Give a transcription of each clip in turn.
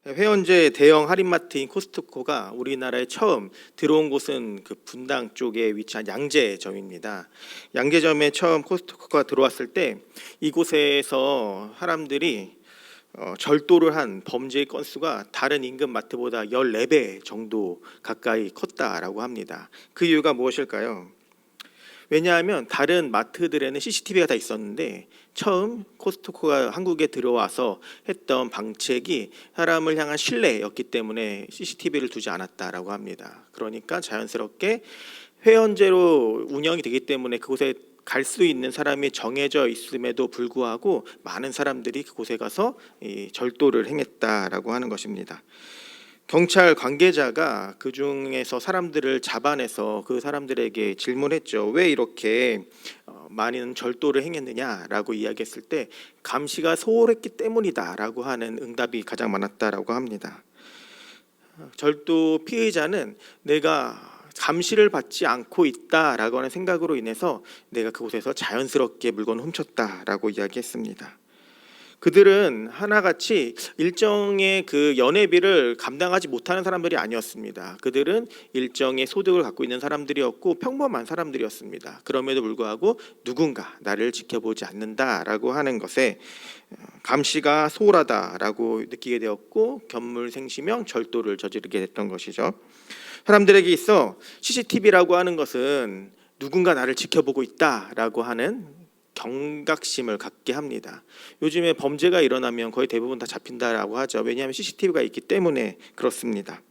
회원제 대형 할인마트인 코스트코가 우리나라에 처음 들어온 곳은 그 분당 쪽에 위치한 양재점입니다. 양재점에 처음 코스트코가 들어왔을 때 이곳에서 사람들이 절도를 한 범죄의 건수가 다른 인근 마트보다 14배 정도 가까이 컸다라고 합니다. 그 이유가 무엇일까요? 왜냐하면 다른 마트들에는 CCTV가 다 있었는데 처음 코스트코가 한국에 들어와서 했던 방책이 사람을 향한 신뢰였기 때문에 CCTV를 두지 않았다라고 합니다. 그러니까 자연스럽게 회원제로 운영이 되기 때문에 그곳에 갈 수 있는 사람이 정해져 있음에도 불구하고 많은 사람들이 그곳에 가서 이 절도를 행했다라고 하는 것입니다. 경찰 관계자가 그 중에서 사람들을 잡아내서 그 사람들에게 질문했죠. 왜 이렇게 많은 절도를 행했느냐라고 이야기했을 때 감시가 소홀했기 때문이다라고 하는 응답이 가장 많았다라고 합니다. 절도 피해자는 내가 감시를 받지 않고 있다라고 하는 생각으로 인해서 내가 그곳에서 자연스럽게 물건을 훔쳤다라고 이야기했습니다. 그들은 하나같이 일정의 그 연회비를 감당하지 못하는 사람들이 아니었습니다. 그들은 일정의 소득을 갖고 있는 사람들이었고 평범한 사람들이었습니다. 그럼에도 불구하고 누군가 나를 지켜보지 않는다라고 하는 것에 감시가 소홀하다라고 느끼게 되었고 견물생시명 절도를 저지르게 됐던 것이죠. 사람들에게 있어 CCTV라고 하는 것은 누군가 나를 지켜보고 있다라고 하는 경각심을 갖게 합니다. 요즘에 범죄가 일어나면 거의 대부분 다 잡힌다라고 하죠. 왜냐하면 CCTV가 있기 때문에 그렇습니다.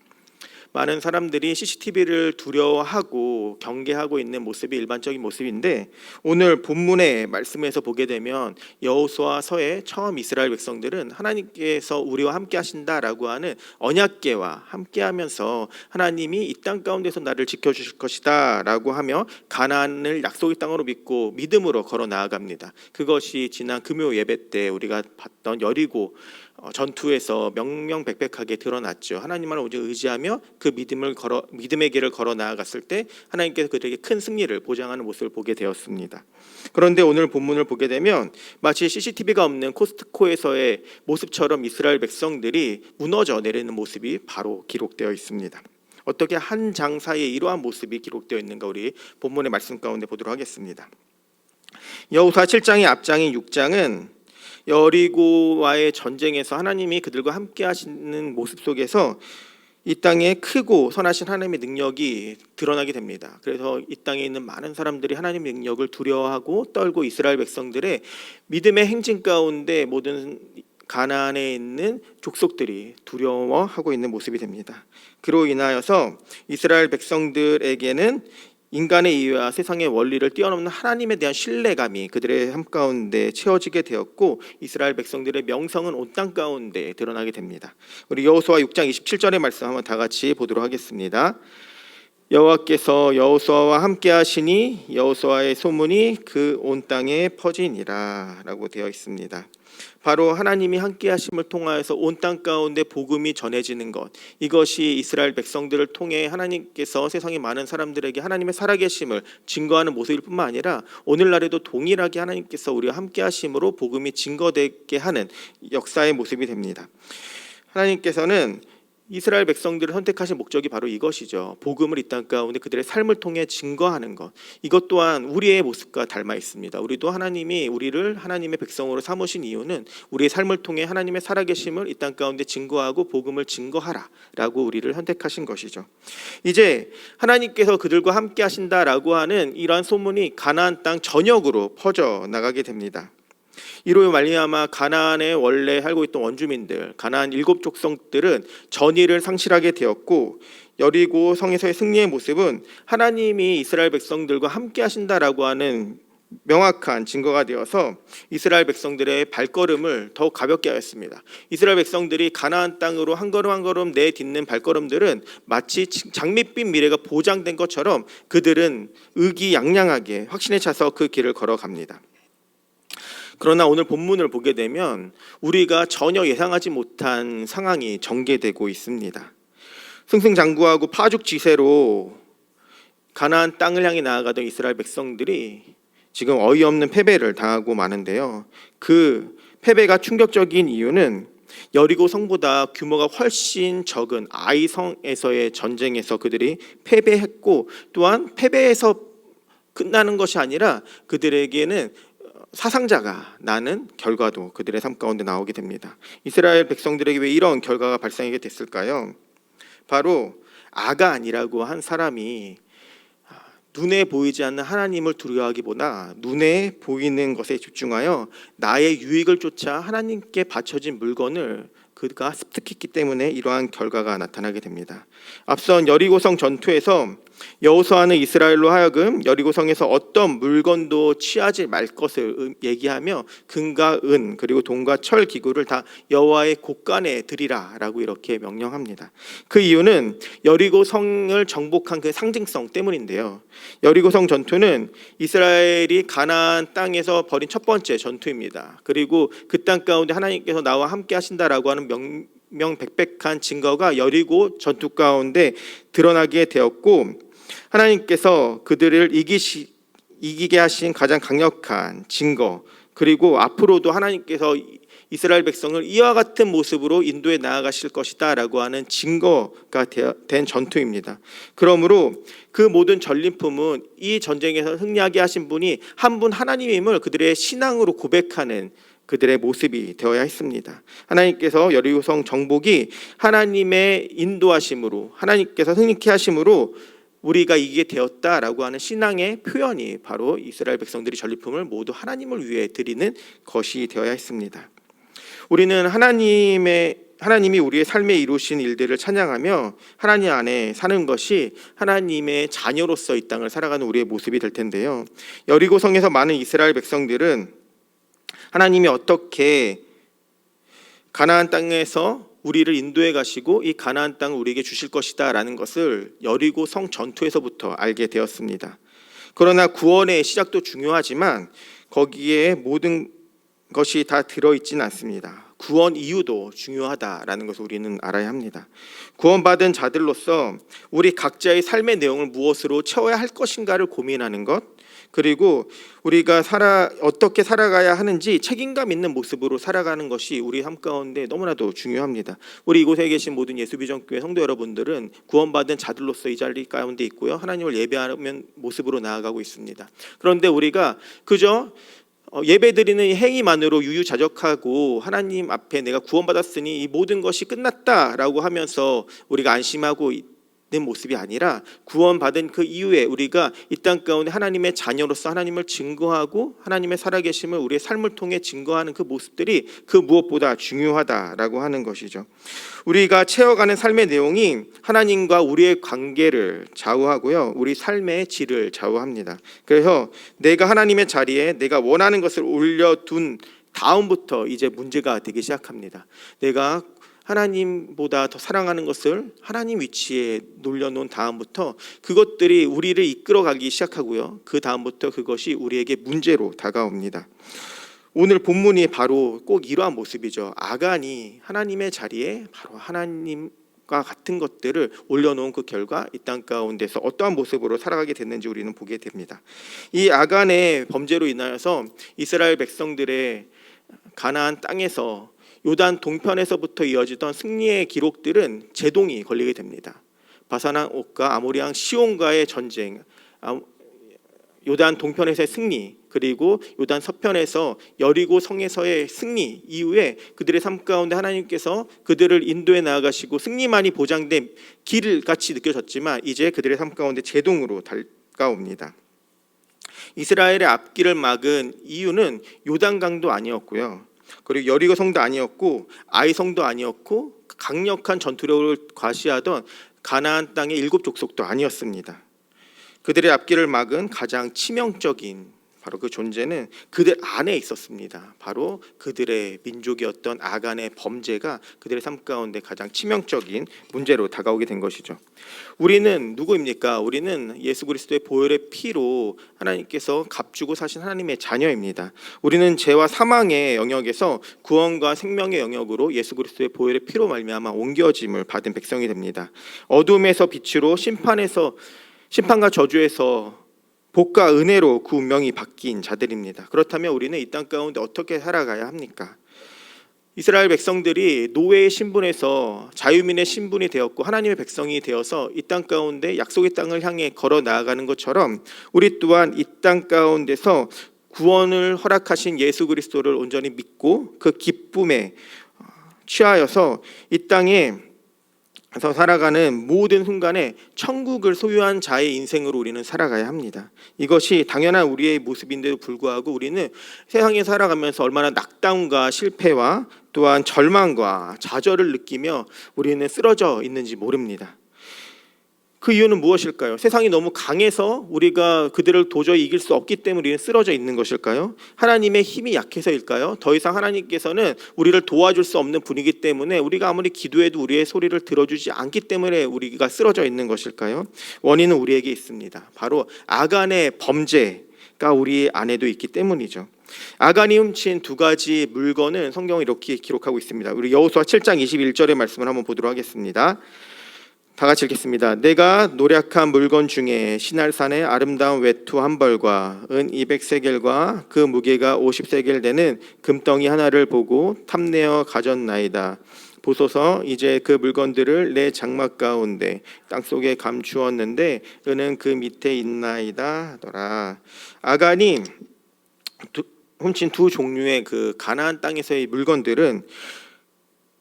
많은 사람들이 CCTV를 두려워하고 경계하고 있는 모습이 일반적인 모습인데 오늘 본문의 말씀에서 보게 되면 여호수아서에 처음 이스라엘 백성들은 하나님께서 우리와 함께 하신다라고 하는 언약궤와 함께하면서 하나님이 이 땅 가운데서 나를 지켜주실 것이다 라고 하며 가나안을 약속의 땅으로 믿고 믿음으로 걸어 나아갑니다. 그것이 지난 금요 예배 때 우리가 봤던 여리고 전투에서 명명백백하게 드러났죠. 하나님을 오직 의지하며 그 믿음의 길을 걸어 나아갔을 때 하나님께서 그들에게 큰 승리를 보장하는 모습을 보게 되었습니다. 그런데 오늘 본문을 보게 되면 마치 CCTV가 없는 코스트코에서의 모습처럼 이스라엘 백성들이 무너져 내리는 모습이 바로 기록되어 있습니다. 어떻게 한 장 사이에 이러한 모습이 기록되어 있는가 우리 본문의 말씀 가운데 보도록 하겠습니다. 여호수아 7장의 앞장인 6장은 여리고와의 전쟁에서 하나님이 그들과 함께 하시는 모습 속에서 이 땅에 크고 선하신 하나님의 능력이 드러나게 됩니다. 그래서 이 땅에 있는 많은 사람들이 하나님의 능력을 두려워하고 떨고 이스라엘 백성들의 믿음의 행진 가운데 모든 가나안에 있는 족속들이 두려워하고 있는 모습이 됩니다. 그로 인하여서 이스라엘 백성들에게는 인간의 이해와 세상의 원리를 뛰어넘는 하나님에 대한 신뢰감이 그들의 삶 가운데 채워지게 되었고 이스라엘 백성들의 명성은 온 땅 가운데 드러나게 됩니다. 우리 여호수아 6장 27절의 말씀 한번 다 같이 보도록 하겠습니다. 여호와께서 여호수아와 함께 하시니 여호수아의 소문이 그 온 땅에 퍼지니라 라고 되어 있습니다. 바로 하나님이 함께 하심을 통하여서 온 땅 가운데 복음이 전해지는 것, 이것이 이스라엘 백성들을 통해 하나님께서 세상의 많은 사람들에게 하나님의 살아계심을 증거하는 모습일 뿐만 아니라 오늘날에도 동일하게 하나님께서 우리와 함께 하심으로 복음이 증거되게 하는 역사의 모습이 됩니다. 하나님께서는 이스라엘 백성들을 선택하신 목적이 바로 이것이죠. 복음을 이 땅 가운데 그들의 삶을 통해 증거하는 것. 이것 또한 우리의 모습과 닮아 있습니다. 우리도 하나님이 우리를 하나님의 백성으로 삼으신 이유는 우리의 삶을 통해 하나님의 살아계심을 이 땅 가운데 증거하고 복음을 증거하라라고 우리를 선택하신 것이죠. 이제 하나님께서 그들과 함께 하신다라고 하는 이러한 소문이 가나안 땅 전역으로 퍼져 나가게 됩니다. 이로 말미암아 가나안에 원래 살고 있던 원주민들, 가나안 7족속들은 전의를 상실하게 되었고 여리고 성에서의 승리의 모습은 하나님이 이스라엘 백성들과 함께 하신다라고 하는 명확한 증거가 되어서 이스라엘 백성들의 발걸음을 더욱 가볍게 하였습니다. 이스라엘 백성들이 가나안 땅으로 한 걸음 한 걸음 내딛는 발걸음들은 마치 장밋빛 미래가 보장된 것처럼 그들은 의기양양하게 확신에 차서 그 길을 걸어갑니다. 그러나 오늘 본문을 보게 되면 우리가 전혀 예상하지 못한 상황이 전개되고 있습니다. 승승장구하고 파죽지세로 가나안 땅을 향해 나아가던 이스라엘 백성들이 지금 어이없는 패배를 당하고 마는데요. 그 패배가 충격적인 이유는 여리고 성보다 규모가 훨씬 적은 아이 성에서의 전쟁에서 그들이 패배했고, 또한 패배해서 끝나는 것이 아니라 그들에게는 사상자가 나는 결과도 그들의 삶 가운데 나오게 됩니다. 이스라엘 백성들에게 왜 이런 결과가 발생하게 됐을까요? 바로 아간이라고 한 사람이 눈에 보이지 않는 하나님을 두려워하기보다 눈에 보이는 것에 집중하여 나의 유익을 쫓아 하나님께 바쳐진 물건을 그가 습득했기 때문에 이러한 결과가 나타나게 됩니다. 앞선 여리고성 전투에서 여호수아는 이스라엘로 하여금 여리고성에서 어떤 물건도 취하지 말 것을 얘기하며 금과 은 그리고 동과 철 기구를 다 여호와의 곳간에 드리라라고 이렇게 명령합니다. 그 이유는 여리고성을 정복한 그 상징성 때문인데요. 여리고성 전투는 이스라엘이 가나안 땅에서 벌인 첫 번째 전투입니다. 그리고 그 땅 가운데 하나님께서 나와 함께 하신다라고 하는 명백백한 증거가 여리고 전투 가운데 드러나게 되었고, 하나님께서 그들을 이기게 하신 가장 강력한 증거, 그리고 앞으로도 하나님께서 이스라엘 백성을 이와 같은 모습으로 인도해 나아가실 것이다 라고 하는 증거가 된 전투입니다. 그러므로 그 모든 전리품은 이 전쟁에서 승리하게 하신 분이 한 분 하나님임을 그들의 신앙으로 고백하는 그들의 모습이 되어야 했습니다. 하나님께서 여리고성 정복이 하나님의 인도하심으로, 하나님께서 승리케 하심으로 우리가 이기게 되었다라고 하는 신앙의 표현이 바로 이스라엘 백성들이 전리품을 모두 하나님을 위해 드리는 것이 되어야 했습니다. 우리는 하나님이 우리의 삶에 이루신 일들을 찬양하며 하나님 안에 사는 것이 하나님의 자녀로서 이 땅을 살아가는 우리의 모습이 될 텐데요. 여리고성에서 많은 이스라엘 백성들은 하나님이 어떻게 가나안 땅에서 우리를 인도해 가시고 이 가나안 땅을 우리에게 주실 것이다 라는 것을 여리고 성 전투에서부터 알게 되었습니다. 그러나 구원의 시작도 중요하지만 거기에 모든 것이 다 들어있지는 않습니다. 구원 이유도 중요하다라는 것을 우리는 알아야 합니다. 구원받은 자들로서 우리 각자의 삶의 내용을 무엇으로 채워야 할 것인가를 고민하는 것, 그리고 우리가 어떻게 살아가야 하는지 책임감 있는 모습으로 살아가는 것이 우리 삶 가운데 너무나도 중요합니다. 우리 이곳에 계신 모든 예수비전교회 성도 여러분들은 구원받은 자들로서 이 자리 가운데 있고요, 하나님을 예배하는 모습으로 나아가고 있습니다. 그런데 우리가 그저 예배드리는 행위만으로 유유자적하고 하나님 앞에 내가 구원받았으니 이 모든 것이 끝났다라고 하면서 우리가 안심하고 있는 모습이 아니라, 구원받은 그 이후에 우리가 이 땅 가운데 하나님의 자녀로서 하나님을 증거하고 하나님의 살아계심을 우리의 삶을 통해 증거하는 그 모습들이 그 무엇보다 중요하다라고 하는 것이죠. 우리가 채워가는 삶의 내용이 하나님과 우리의 관계를 좌우하고요, 우리 삶의 질을 좌우합니다. 그래서 내가 하나님의 자리에 내가 원하는 것을 올려둔 다음부터 이제 문제가 되기 시작합니다. 내가 하나님보다 더 사랑하는 것을 하나님 위치에 놀려놓은 다음부터 그것들이 우리를 이끌어가기 시작하고요, 그 다음부터 그것이 우리에게 문제로 다가옵니다. 오늘 본문이 바로 꼭 이러한 모습이죠. 아간이 하나님의 자리에 바로 하나님과 같은 것들을 올려놓은 그 결과 이 땅 가운데서 어떠한 모습으로 살아가게 됐는지 우리는 보게 됩니다. 이 아간의 범죄로 인하여서 이스라엘 백성들의 가나안 땅에서 요단 동편에서부터 이어지던 승리의 기록들은 제동이 걸리게 됩니다. 바산왕 옥과 아모리 왕 시온과의 전쟁, 요단 동편에서의 승리, 그리고 요단 서편에서 여리고 성에서의 승리 이후에 그들의 삶 가운데 하나님께서 그들을 인도해 나아가시고 승리만이 보장된 길같이 느껴졌지만 이제 그들의 삶 가운데 제동으로 다가옵니다. 이스라엘의 앞길을 막은 이유는 요단강도 아니었고요, 그리고 여리고 성도 아니었고 아이 성도 아니었고 강력한 전투력을 과시하던 가나안 땅의 7 족속도 아니었습니다. 그들의 앞길을 막은 가장 치명적인 바로 그 존재는 그들 안에 있었습니다. 바로 그들의 민족이었던 아간의 범죄가 그들의 삶 가운데 가장 치명적인 문제로 다가오게 된 것이죠. 우리는 누구입니까? 우리는 예수 그리스도의 보혈의 피로 하나님께서 값주고 사신 하나님의 자녀입니다. 우리는 죄와 사망의 영역에서 구원과 생명의 영역으로 예수 그리스도의 보혈의 피로 말미암아 옮겨짐을 받은 백성이 됩니다. 어둠에서 빛으로, 심판과 저주에서 복과 은혜로 그 운명이 바뀐 자들입니다. 그렇다면 우리는 이 땅 가운데 어떻게 살아가야 합니까? 이스라엘 백성들이 노예의 신분에서 자유민의 신분이 되었고 하나님의 백성이 되어서 이 땅 가운데 약속의 땅을 향해 걸어 나아가는 것처럼 우리 또한 이 땅 가운데서 구원을 허락하신 예수 그리스도를 온전히 믿고 그 기쁨에 취하여서 이 땅에서 살아가는 모든 순간에 천국을 소유한 자의 인생으로 우리는 살아가야 합니다. 이것이 당연한 우리의 모습인데도 불구하고 우리는 세상에 살아가면서 얼마나 낙담과 실패와 또한 절망과 좌절을 느끼며 우리는 쓰러져 있는지 모릅니다. 그 이유는 무엇일까요? 세상이 너무 강해서 우리가 그들을 도저히 이길 수 없기 때문에 우리는 쓰러져 있는 것일까요? 하나님의 힘이 약해서일까요? 더 이상 하나님께서는 우리를 도와줄 수 없는 분이기 때문에 우리가 아무리 기도해도 우리의 소리를 들어주지 않기 때문에 우리가 쓰러져 있는 것일까요? 원인은 우리에게 있습니다. 바로 아간의 범죄가 우리 안에도 있기 때문이죠. 아간이 훔친 두 가지 물건은 성경은 이렇게 기록하고 있습니다. 우리 여호수아 7장 21절의 말씀을 한번 보도록 하겠습니다. 다 같이 읽겠습니다. 내가 노략한 물건 중에 시날산의 아름다운 외투 한 벌과 은 200세겔과 그 무게가 50세겔 되는 금덩이 하나를 보고 탐내어 가졌나이다. 보소서 이제 그 물건들을 내 장막 가운데 땅속에 감추었는데 은은 그 밑에 있나이다 하더라. 아간이 훔친 두 종류의 그 가나안 땅에서의 물건들은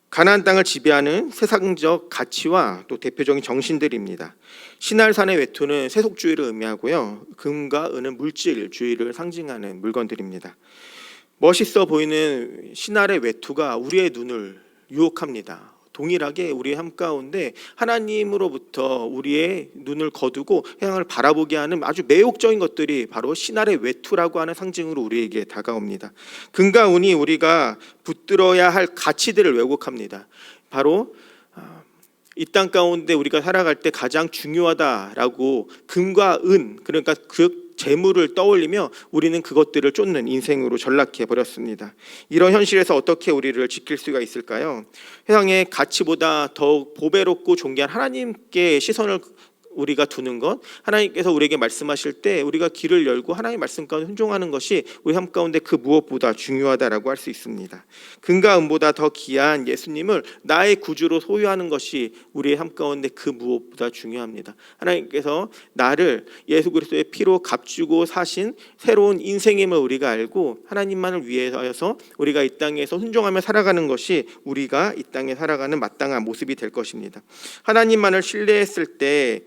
가나안 땅을 지배하는 세상적 가치와 또 대표적인 정신들입니다. 시날산의 외투는 세속주의를 의미하고요. 금과 은은 물질주의를 상징하는 물건들입니다. 멋있어 보이는 시날의 외투가 우리의 눈을 유혹합니다. 동일하게 우리의 삶 가운데 하나님으로부터 우리의 눈을 거두고 세상을 바라보게 하는 아주 매혹적인 것들이 바로 시날의 외투라고 하는 상징으로 우리에게 다가옵니다. 금과 은이 우리가 붙들어야 할 가치들을 왜곡합니다. 바로 이 땅 가운데 우리가 살아갈 때 가장 중요하다라고 금과 은, 그러니까 그 재물을 떠올리며 우리는 그것들을 쫓는 인생으로 전락해 버렸습니다. 이런 현실에서 어떻게 우리를 지킬 수가 있을까요? 세상의 가치보다 더욱 보배롭고 존귀한 하나님께 시선을 우리가 두는 것, 하나님께서 우리에게 말씀하실 때 우리가 귀를 열고 하나님의 말씀 가운데 순종하는 것이 우리 삶 가운데 그 무엇보다 중요하다라고 할 수 있습니다. 금과 은보다 더 귀한 예수님을 나의 구주로 소유하는 것이 우리의 삶 가운데 그 무엇보다 중요합니다. 하나님께서 나를 예수 그리스도의 피로 값주고 사신 새로운 인생임을 우리가 알고 하나님만을 위해서 우리가 이 땅에서 순종하며 살아가는 것이 우리가 이 땅에 살아가는 마땅한 모습이 될 것입니다. 하나님만을 신뢰했을 때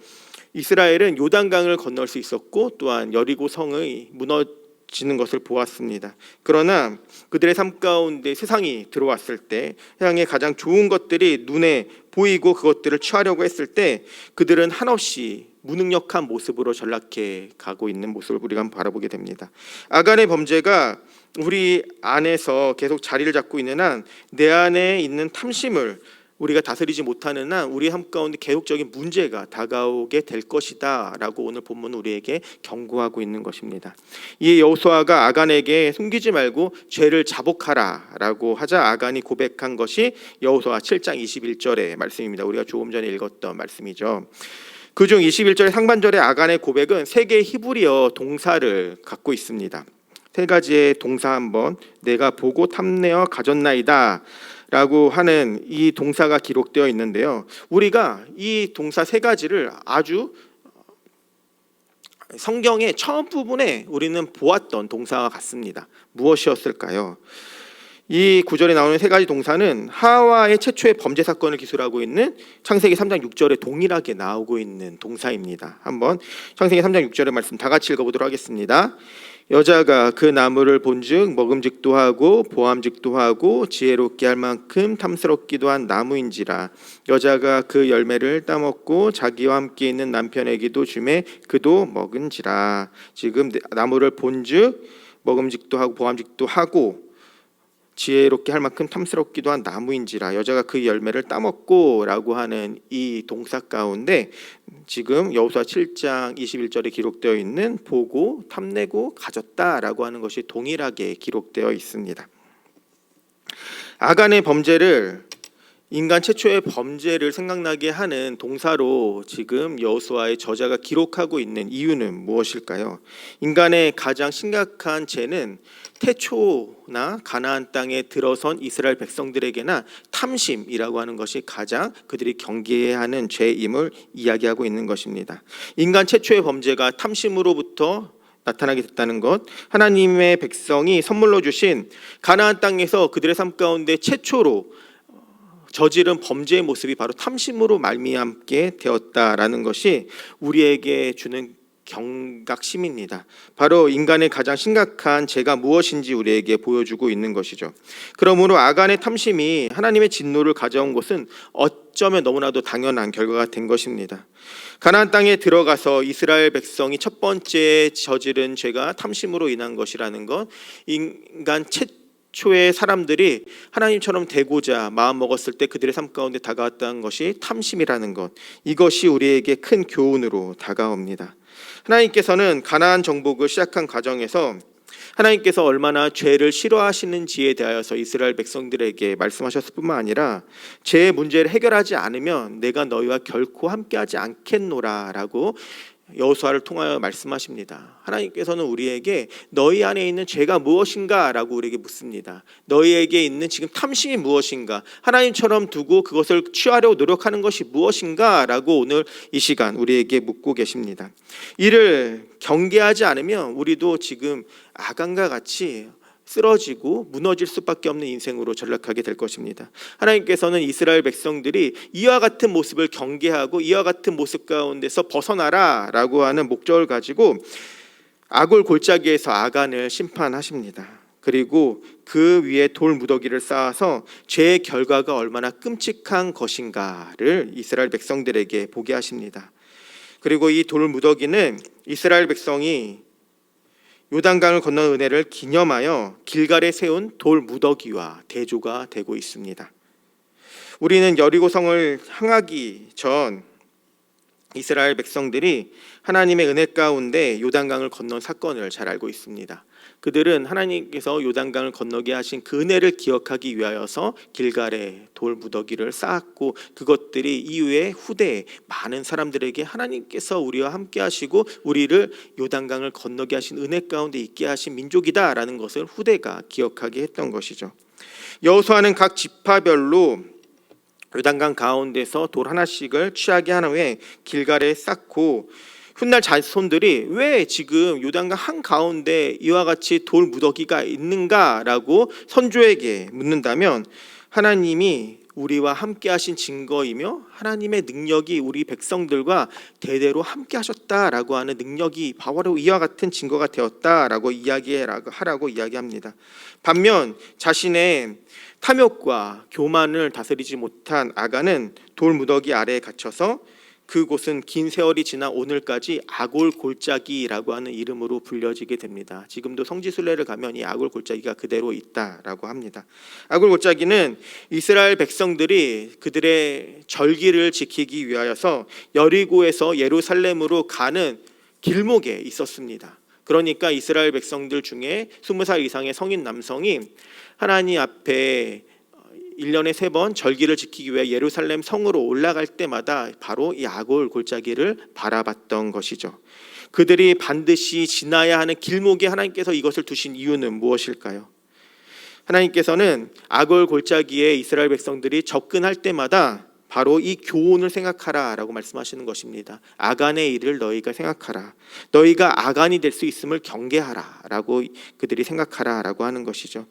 이스라엘은 요단강을 건널 수 있었고 또한 여리고 성의 무너지는 것을 보았습니다. 그러나 그들의 삶 가운데 세상이 들어왔을 때 세상에 가장 좋은 것들이 눈에 보이고 그것들을 취하려고 했을 때 그들은 한없이 무능력한 모습으로 전락해 가고 있는 모습을 우리가 한번 바라보게 됩니다. 아간의 범죄가 우리 안에서 계속 자리를 잡고 있는 한 내 안에 있는 탐심을 우리가 다스리지 못하는 한 우리 삶 가운데 계속적인 문제가 다가오게 될 것이다 라고 오늘 본문은 우리에게 경고하고 있는 것입니다. 이 여호수아가 아간에게 숨기지 말고 죄를 자복하라 라고 하자 아간이 고백한 것이 여호수아 7장 21절의 말씀입니다. 우리가 조금 전에 읽었던 말씀이죠. 그중 21절의 상반절의 아간의 고백은 세 개의 히브리어 동사를 갖고 있습니다. 세 가지의 동사 한번 내가 보고 탐내어 가졌나이다 라고 하는 이 동사가 기록되어 있는데요. 우리가 이 동사 세 가지를 아주 성경의 처음 부분에 우리는 보았던 동사와 같습니다. 무엇이었을까요? 이 구절에 나오는 세 가지 동사는 하와의 최초의 범죄 사건을 기술하고 있는 창세기 3장 6절에 동일하게 나오고 있는 동사입니다. 한번 창세기 3장 6절의 말씀 다 같이 읽어보도록 하겠습니다. 여자가 그 나무를 본즉 먹음직도 하고 보암직도 하고 지혜롭게 할 만큼 탐스럽기도 한 나무인지라. 여자가 그 열매를 따먹고 자기와 함께 있는 남편에게도 주매 그도 먹은지라. 지금 나무를 본즉 먹음직도 하고 보암직도 하고 지혜롭게 할 만큼 탐스럽기도 한 나무인지라. 여자가 그 열매를 따먹고 라고 하는 이 동사 가운데 지금 여호수아 7장 21절에 기록되어 있는 보고 탐내고 가졌다라고 하는 것이 동일하게 기록되어 있습니다. 아간의 범죄를 인간 최초의 범죄를 생각나게 하는 동사로 지금 여호수아의 저자가 기록하고 있는 이유는 무엇일까요? 인간의 가장 심각한 죄는 태초나 가나안 땅에 들어선 이스라엘 백성들에게나 탐심이라고 하는 것이 가장 그들이 경계해야 하는 죄임을 이야기하고 있는 것입니다. 인간 최초의 범죄가 탐심으로부터 나타나게 됐다는 것, 하나님의 백성이 선물로 주신 가나안 땅에서 그들의 삶 가운데 최초로 저지른 범죄의 모습이 바로 탐심으로 말미암게 되었다라는 것이 우리에게 주는 경각심입니다. 바로 인간의 가장 심각한 죄가 무엇인지 우리에게 보여주고 있는 것이죠. 그러므로 아간의 탐심이 하나님의 진노를 가져온 것은 어쩌면 너무나도 당연한 결과가 된 것입니다. 가나안 땅에 들어가서 이스라엘 백성이 첫 번째 저지른 죄가 탐심으로 인한 것이라는 것, 인간 최초의 사람들이 하나님처럼 되고자 마음 먹었을 때 그들의 삶 가운데 다가왔다는 것이 탐심이라는 것, 이것이 우리에게 큰 교훈으로 다가옵니다. 하나님께서는 가나안 정복을 시작한 과정에서 하나님께서 얼마나 죄를 싫어하시는지에 대하여서 이스라엘 백성들에게 말씀하셨을 뿐만 아니라 죄의 문제를 해결하지 않으면 내가 너희와 결코 함께하지 않겠노라 라고 여호수아를 통하여 말씀하십니다. 하나님께서는 우리에게 너희 안에 있는 죄가 무엇인가 라고 우리에게 묻습니다. 너희에게 있는 지금 탐심이 무엇인가, 하나님처럼 두고 그것을 취하려고 노력하는 것이 무엇인가 라고 오늘 이 시간 우리에게 묻고 계십니다. 이를 경계하지 않으면 우리도 지금 아간과 같이 쓰러지고 무너질 수밖에 없는 인생으로 전락하게 될 것입니다. 하나님께서는 이스라엘 백성들이 이와 같은 모습을 경계하고 이와 같은 모습 가운데서 벗어나라 라고 하는 목적을 가지고 아골 골짜기에서 아간을 심판하십니다. 그리고 그 위에 돌 무더기를 쌓아서 죄의 결과가 얼마나 끔찍한 것인가를 이스라엘 백성들에게 보게 하십니다. 그리고 이 돌 무더기는 이스라엘 백성이 요단강을 건넌 은혜를 기념하여 길갈에 세운 돌 무더기와 대조가 되고 있습니다. 우리는 여리고성을 향하기 전 이스라엘 백성들이 하나님의 은혜 가운데 요단강을 건넌 사건을 잘 알고 있습니다. 그들은 하나님께서 요단강을 건너게 하신 그 은혜를 기억하기 위하여서 길갈에 돌 무더기를 쌓았고, 그것들이 이후에 후대에 많은 사람들에게 하나님께서 우리와 함께 하시고 우리를 요단강을 건너게 하신 은혜 가운데 있게 하신 민족이다라는 것을 후대가 기억하게 했던 것이죠. 여호수아는 각 지파별로 요단강 가운데서 돌 하나씩을 취하게 한 후에 길갈에 쌓고, 훗날 자손들이 왜 지금 요단강 한가운데 이와 같이 돌 무더기가 있는가라고 선조에게 묻는다면 하나님이 우리와 함께 하신 증거이며 하나님의 능력이 우리 백성들과 대대로 함께 하셨다라고 하는 능력이 바로 이와 같은 증거가 되었다라고 하라고 이야기합니다. 반면 자신의 탐욕과 교만을 다스리지 못한 아간은 돌 무더기 아래에 갇혀서 그곳은 긴 세월이 지나 오늘까지 아골 골짜기라고 하는 이름으로 불려지게 됩니다. 지금도 성지순례를 가면 이 아골 골짜기가 그대로 있다라고 합니다. 아골 골짜기는 이스라엘 백성들이 그들의 절기를 지키기 위하여서 여리고에서 예루살렘으로 가는 길목에 있었습니다. 그러니까 이스라엘 백성들 중에 20살 이상의 성인 남성이 하나님 앞에 1년에 3번 절기를 지키기 위해 예루살렘 성으로 올라갈 때마다 바로 이 아골 골짜기를 바라봤던 것이죠. 그들이 반드시 지나야 하는 길목에 하나님께서 이것을 두신 이유는 무엇일까요? 하나님께서는 아골 골짜기에 이스라엘 백성들이 접근할 때마다 바로 이 교훈을 생각하라라고 말씀하시는 것입니다. 아간의 일을 너희가 생각하라. 너희가 아간이 될 수 있음을 경계하라라고 그들이 생각하라라고 하는 것이죠.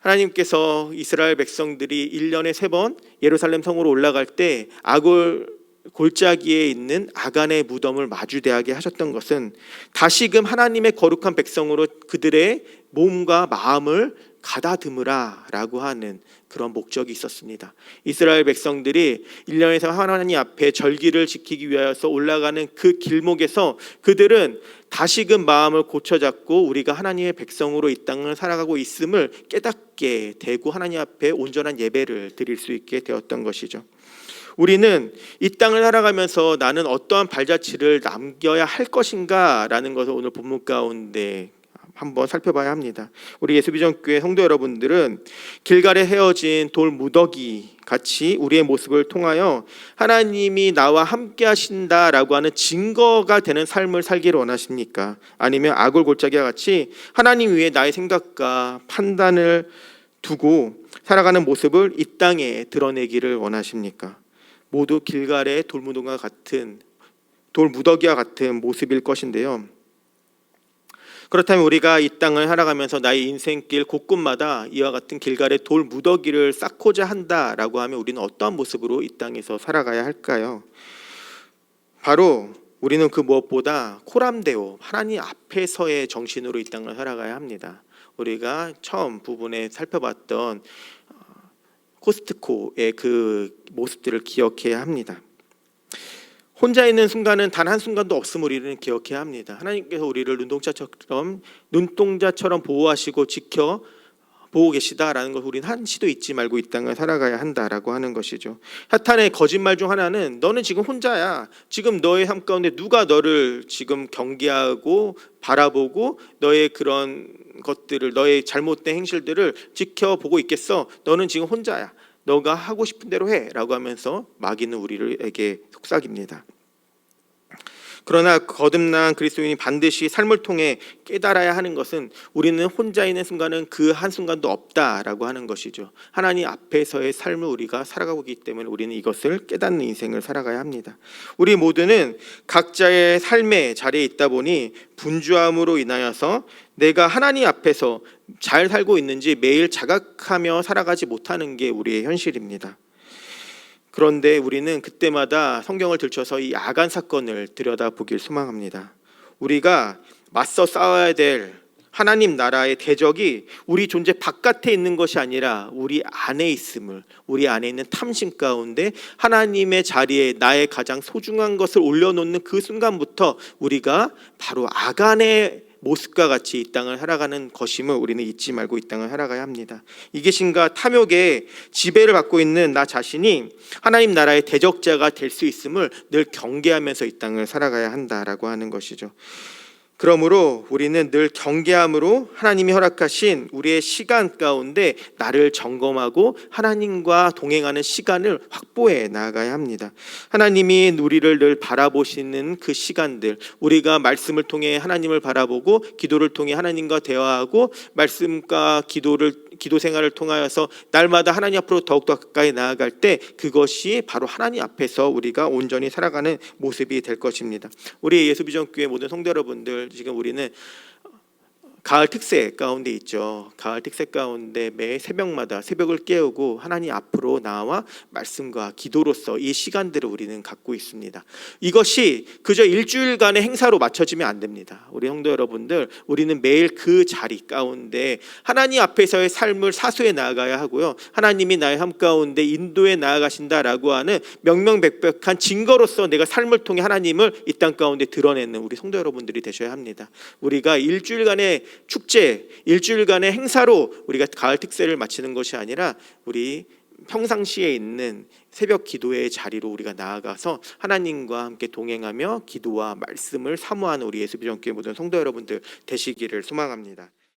하나님께서 이스라엘 백성들이 1년에 3번 예루살렘 성으로 올라갈 때 아골 골짜기에 있는 아간의 무덤을 마주대하게 하셨던 것은 다시금 하나님의 거룩한 백성으로 그들의 몸과 마음을 가다듬으라라고 하는 그런 목적이 있었습니다. 이스라엘 백성들이 1년에서 하나님 앞에 절기를 지키기 위하여서 올라가는 그 길목에서 그들은 다시금 마음을 고쳐잡고 우리가 하나님의 백성으로 이 땅을 살아가고 있음을 깨닫게 되고 하나님 앞에 온전한 예배를 드릴 수 있게 되었던 것이죠. 우리는 이 땅을 살아가면서 나는 어떠한 발자취를 남겨야 할 것인가 라는 것을 오늘 본문 가운데 한번 살펴봐야 합니다. 우리 예수비전교회 성도 여러분들은 길갈에 헤어진 돌 무더기 같이 우리의 모습을 통하여 하나님이 나와 함께 하신다라고 하는 증거가 되는 삶을 살기를 원하십니까? 아니면 아굴 골짜기와 같이 하나님 위에 나의 생각과 판단을 두고 살아가는 모습을 이 땅에 드러내기를 원하십니까? 모두 길갈의 돌무더기와 같은 모습일 것인데요. 그렇다면 우리가 이 땅을 살아가면서 나의 인생길 곳곳마다 이와 같은 길갈의 돌무더기를 쌓고자 한다라고 하면 우리는 어떠한 모습으로 이 땅에서 살아가야 할까요? 바로 우리는 그 무엇보다 코람데오, 하나님 앞에서의 정신으로 이 땅을 살아가야 합니다. 우리가 처음 부분에 살펴봤던 코스트코의 그 모습들을 기억해야 합니다. 혼자 있는 순간은 단 한순간도 없음을 우리는 기억해야 합니다. 하나님께서 우리를 눈동자처럼 보호하시고 보고 계시다라는 것을 우리는 한시도 잊지 말고 이 땅을 살아가야 한다라고 하는 것이죠. 사탄의 거짓말 중 하나는 너는 지금 혼자야. 지금 너의 삶 가운데 누가 너를 지금 경계하고 바라보고 너의 그런 것들을, 너의 잘못된 행실들을 지켜보고 있겠어. 너는 지금 혼자야. 너가 하고 싶은 대로 해 라고 하면서 마귀는 우리에게 속삭입니다. 그러나 거듭난 그리스도인이 반드시 삶을 통해 깨달아야 하는 것은 우리는 혼자 있는 순간은 그 한순간도 없다라고 하는 것이죠. 하나님 앞에서의 삶을 우리가 살아가고 있기 때문에 우리는 이것을 깨닫는 인생을 살아가야 합니다. 우리 모두는 각자의 삶의 자리에 있다 보니 분주함으로 인하여서 내가 하나님 앞에서 잘 살고 있는지 매일 자각하며 살아가지 못하는 게 우리의 현실입니다. 그런데 우리는 그때마다 성경을 들춰서 이 아간 사건을 들여다보길 소망합니다. 우리가 맞서 싸워야 될 하나님 나라의 대적이 우리 존재 바깥에 있는 것이 아니라 우리 안에 있음을, 우리 안에 있는 탐심 가운데 하나님의 자리에 나의 가장 소중한 것을 올려놓는 그 순간부터 우리가 바로 아간의 모습과 같이 이 땅을 살아가는 것임을 우리는 잊지 말고 이 땅을 살아가야 합니다. 이기심과 탐욕에 지배를 받고 있는 나 자신이 하나님 나라의 대적자가 될 수 있음을 늘 경계하면서 이 땅을 살아가야 한다라고 하는 것이죠. 그러므로 우리는 늘 경계함으로 하나님이 허락하신 우리의 시간 가운데 나를 점검하고 하나님과 동행하는 시간을 확보해 나아가야 합니다. 하나님이 우리를 늘 바라보시는 그 시간들, 우리가 말씀을 통해 하나님을 바라보고 기도를 통해 하나님과 대화하고 말씀과 기도 생활을 통하여서 날마다 하나님 앞으로 더욱더 가까이 나아갈 때 그것이 바로 하나님 앞에서 우리가 온전히 살아가는 모습이 될 것입니다. 우리 예수비전교회 모든 성도 여러분들, 지금 우리는 가을 특세 가운데 있죠. 가을 특세 가운데 매 새벽마다 새벽을 깨우고 하나님 앞으로 나와 말씀과 기도로서 이 시간들을 우리는 갖고 있습니다. 이것이 그저 일주일간의 행사로 맞춰지면 안 됩니다. 우리 성도 여러분들, 우리는 매일 그 자리 가운데 하나님 앞에서의 삶을 사수해 나아가야 하고요. 하나님이 나의 삶 가운데 인도해 나아가신다라고 하는 명명백백한 증거로서 내가 삶을 통해 하나님을 이 땅 가운데 드러내는 우리 성도 여러분들이 되셔야 합니다. 우리가 일주일간의 축제, 일주일간의 행사로 우리가 가을 특세를 마치는 것이 아니라 우리 평상시에 있는 새벽 기도의 자리로 우리가 나아가서 하나님과 함께 동행하며 기도와 말씀을 사모하는 우리 예수비전교회 모든 성도 여러분들 되시기를 소망합니다.